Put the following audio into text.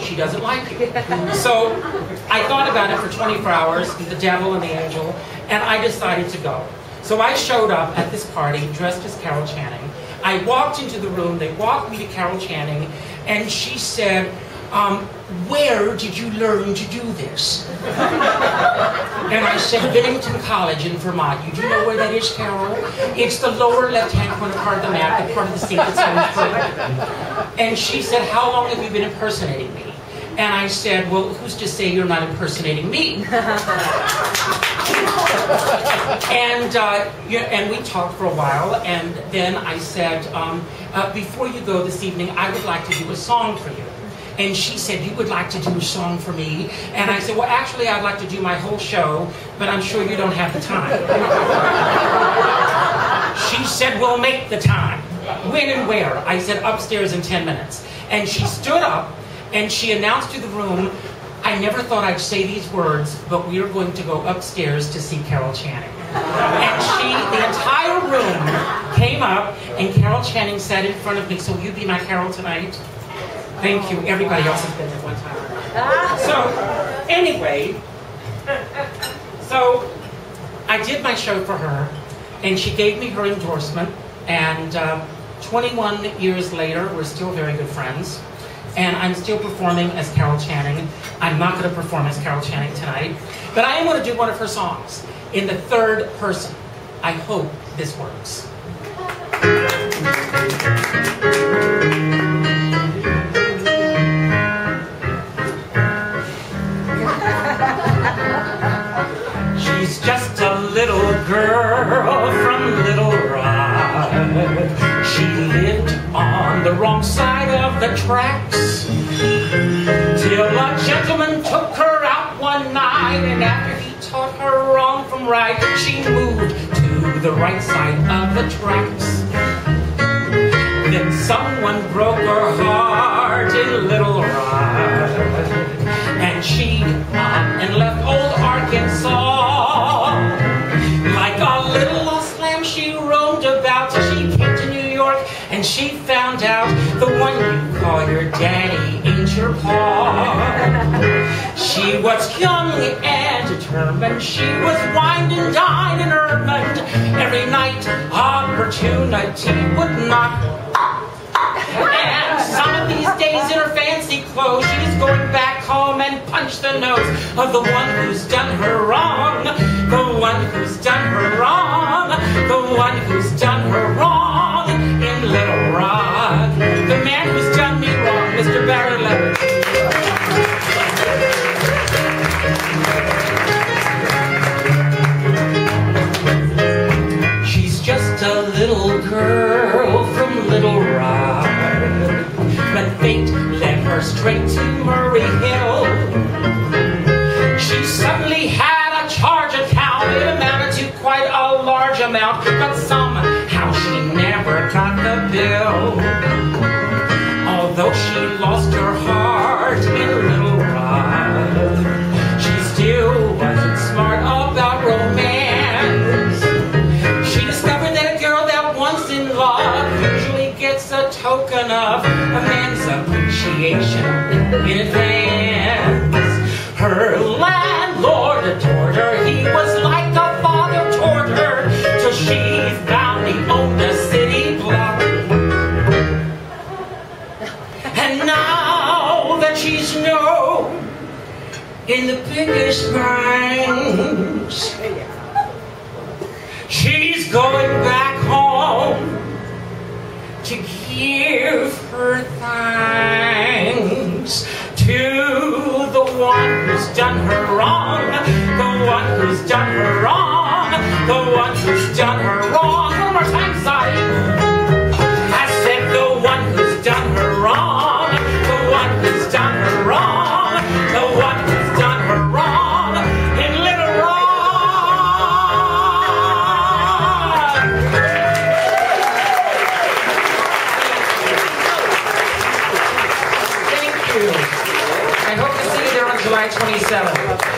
she doesn't like you. So I thought about it for 24 hours, the devil and the angel, and I decided to go. So I showed up at this party dressed as Carol Channing. I walked into the room, they walked me to Carol Channing, and she said, where did you learn to do this? And I said, Bennington College in Vermont. You do know where that is, Carol? It's the lower left-hand corner part of the map, the part of the state that's always good. And she said, how long have you been impersonating me? And I said, well, who's to say you're not impersonating me? And we talked for a while, and then I said, before you go this evening, I would like to do a song for you. And she said, you would like to do a song for me? And I said, well, actually, I'd like to do my whole show, but I'm sure you don't have the time. She said, we'll make the time. When and where? I said, upstairs in 10 minutes. And she stood up, and she announced to the room, I never thought I'd say these words, but we are going to go upstairs to see Carol Channing. And the entire room came up, and Carol Channing sat in front of me. So will you be my Carol tonight? Thank you. Everybody else has been there one time. So, anyway, so I did my show for her, and she gave me her endorsement, and 21 years later, we're still very good friends, and I'm still performing as Carol Channing. I'm not going to perform as Carol Channing tonight, but I am going to do one of her songs in the third person. I hope this works. She's just a little girl from Little Rock. She lived on the wrong side of the tracks till a gentleman took her out one night, and after he taught her wrong from right, she moved to the right side of the tracks. Then someone broke her heart in Little Rock, and she up and left old Arkansas. Like a little lost lamb, she roamed about till she came to New York, and she found out the one you call your daddy ain't your pa. She was young and determined, she was wined and dined and ermined. Every night opportunity would knock. And some of these days in her fancy clothes, she's going back home and punch the nose of the one who's done her wrong. The one who's done her wrong. The one who's done her wrong in Little Rock. The man who's done me wrong, Mr. Barry Leonard. She's just a little girl from Little Rock, but fate led her straight to Murray Hill. She suddenly had a charge account. It amounted to quite a large amount, but somehow she never got the bill. Although she lost her heart in Little Rock, she still wasn't smart about romance. She discovered that a girl that once in love usually gets a token of a man's appreciation in advance. Her landlord adored her, he was like a father toward her, till she found he owned a city block. And now that she's known in the biggest banks, she's going back home to give her thanks to the one who's done her wrong, the one who's done her wrong, the one who's done her wrong. One more time, Sadi. I said the one who's done her wrong, the one who's done her wrong, the one who's done her wrong in Little Rock. Thank you. I hope to see you there on July 27th.